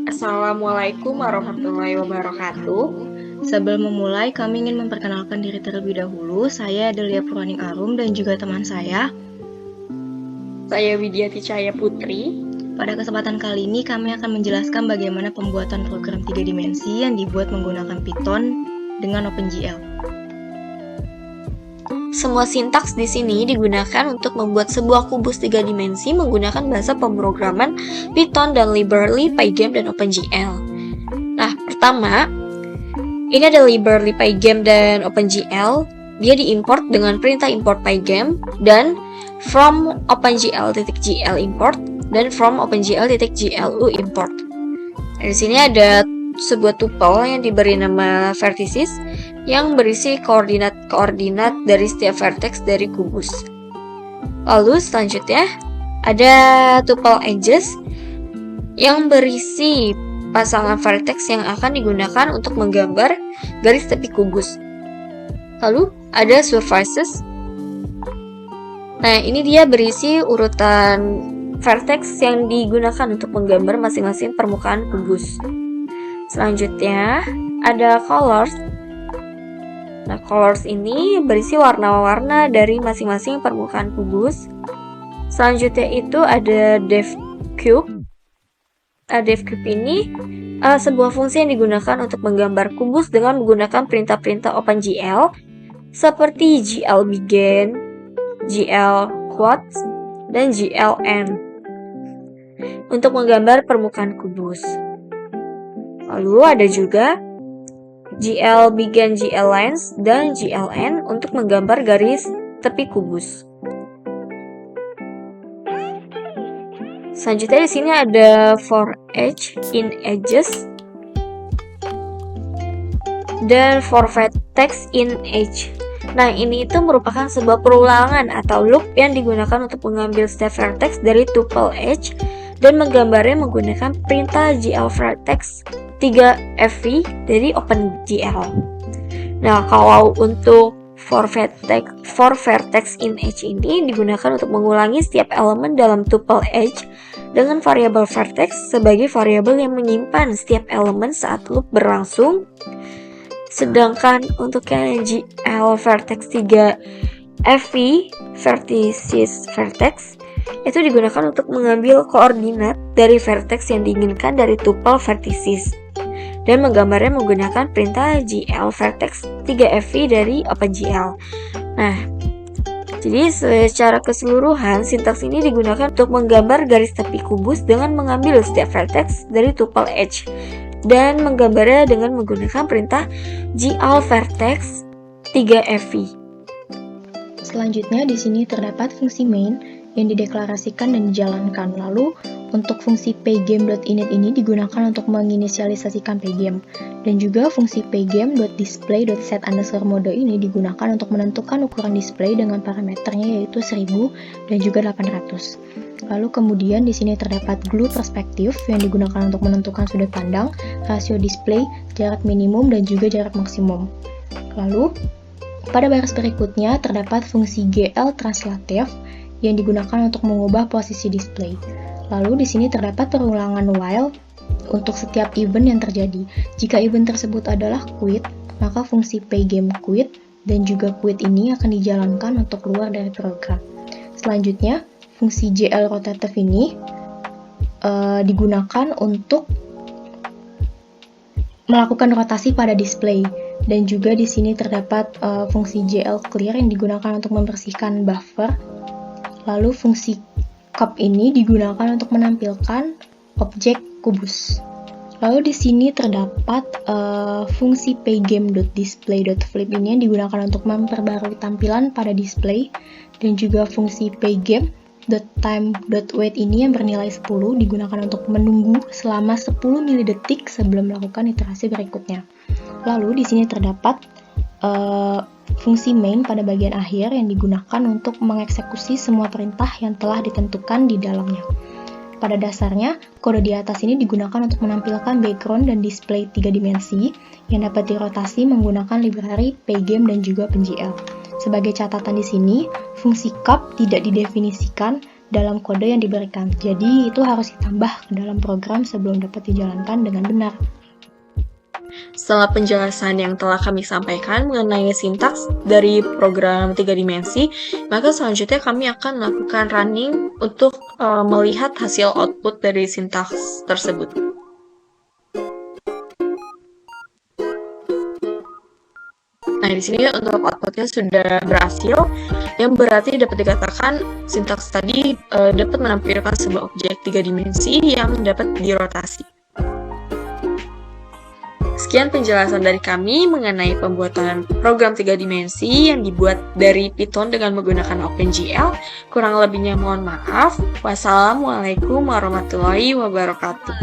Assalamualaikum warahmatullahi wabarakatuh. Sebelum memulai, kami ingin memperkenalkan diri terlebih dahulu. Saya Delia Purwaning Arum dan juga teman saya. Saya Widyati Cahaya Putri. Pada kesempatan kali ini, kami akan menjelaskan bagaimana pembuatan program 3 dimensi yang dibuat menggunakan Python dengan OpenGL. Semua sintaks di sini digunakan untuk membuat sebuah kubus 3 dimensi menggunakan bahasa pemrograman Python dan Liberally, Pygame, dan OpenGL. Nah, pertama, ini ada Liberally, Pygame, dan OpenGL. Dia diimport dengan perintah import Pygame dan from OpenGL.gl import dan from OpenGL.glu import. Di sini ada sebuah tuple yang diberi nama vertices yang berisi koordinat-koordinat dari setiap vertex dari kubus. Lalu selanjutnya ada tuple edges yang berisi pasangan vertex yang akan digunakan untuk menggambar garis tepi kubus. Lalu ada surfaces. Nah, ini dia berisi urutan vertex yang digunakan untuk menggambar masing-masing permukaan kubus. Selanjutnya ada colors. Nah, colors ini berisi warna-warna dari masing-masing permukaan kubus. Selanjutnya itu ada depth cube. Depth cube ini sebuah fungsi yang digunakan untuk menggambar kubus dengan menggunakan perintah-perintah OpenGL seperti glBegin, glQuotes, dan glEnd untuk menggambar permukaan kubus. Lalu ada juga glBegin, glLens, dan glEnd untuk menggambar garis tepi kubus. Selanjutnya di sini ada for edge in edges dan for vertex in edge. Nah, ini itu merupakan sebuah perulangan atau loop yang digunakan untuk mengambil setiap vertex dari tuple edge dan menggambarnya menggunakan perintah glVertex 3fv dari OpenGL. Nah, kalau untuk for vertex in edge ini digunakan untuk mengulangi setiap elemen dalam tuple edge dengan variabel vertex sebagai variabel yang menyimpan setiap elemen saat loop berlangsung. Sedangkan untuk yang glVertex 3fv vertices vertex itu digunakan untuk mengambil koordinat dari vertex yang diinginkan dari tuple vertices dan menggambarnya menggunakan perintah glVertex 3fv dari OpenGL. Nah, jadi secara keseluruhan sintaks ini digunakan untuk menggambar garis tepi kubus dengan mengambil setiap vertex dari tuple edge dan menggambarnya dengan menggunakan perintah glVertex 3fv. Selanjutnya di sini terdapat fungsi main yang dideklarasikan dan dijalankan. Lalu untuk fungsi pygame.init ini digunakan untuk menginisialisasikan pygame, dan juga fungsi pygame.display.set_mode ini digunakan untuk menentukan ukuran display dengan parameternya yaitu 1000 dan juga 800. Lalu kemudian di sini terdapat glue perspektif yang digunakan untuk menentukan sudut pandang, rasio display, jarak minimum dan juga jarak maksimum. Lalu pada baris berikutnya terdapat fungsi gl translative yang digunakan untuk mengubah posisi display. Lalu di sini terdapat perulangan while untuk setiap event yang terjadi. Jika event tersebut adalah quit, maka fungsi pygame_quit dan juga quit ini akan dijalankan untuk keluar dari program. Selanjutnya, fungsi glRotative ini digunakan untuk melakukan rotasi pada display. Dan juga di sini terdapat fungsi glClear yang digunakan untuk membersihkan buffer. Lalu fungsi cup ini digunakan untuk menampilkan objek kubus. Lalu di sini terdapat fungsi pygame.display.flip ini yang digunakan untuk memperbarui tampilan pada display, dan juga fungsi pygame.time.wait ini yang bernilai 10 digunakan untuk menunggu selama 10 milidetik sebelum melakukan iterasi berikutnya. Lalu di sini terdapat fungsi main pada bagian akhir yang digunakan untuk mengeksekusi semua perintah yang telah ditentukan di dalamnya. Pada dasarnya, kode di atas ini digunakan untuk menampilkan background dan display 3 dimensi yang dapat dirotasi menggunakan library Pygame dan juga OpenGL. Sebagai catatan di sini, fungsi cup tidak didefinisikan dalam kode yang diberikan. Jadi itu harus ditambah ke dalam program sebelum dapat dijalankan dengan benar. Setelah penjelasan yang telah kami sampaikan mengenai sintaks dari program 3 dimensi, maka selanjutnya kami akan melakukan running untuk melihat hasil output dari sintaks tersebut. Nah, di sini untuk outputnya sudah berhasil, yang berarti dapat dikatakan sintaks tadi dapat menampilkan sebuah objek 3 dimensi yang dapat dirotasi. Sekian penjelasan dari kami mengenai pembuatan program 3 dimensi yang dibuat dari Python dengan menggunakan OpenGL. Kurang lebihnya mohon maaf. Wassalamualaikum warahmatullahi wabarakatuh.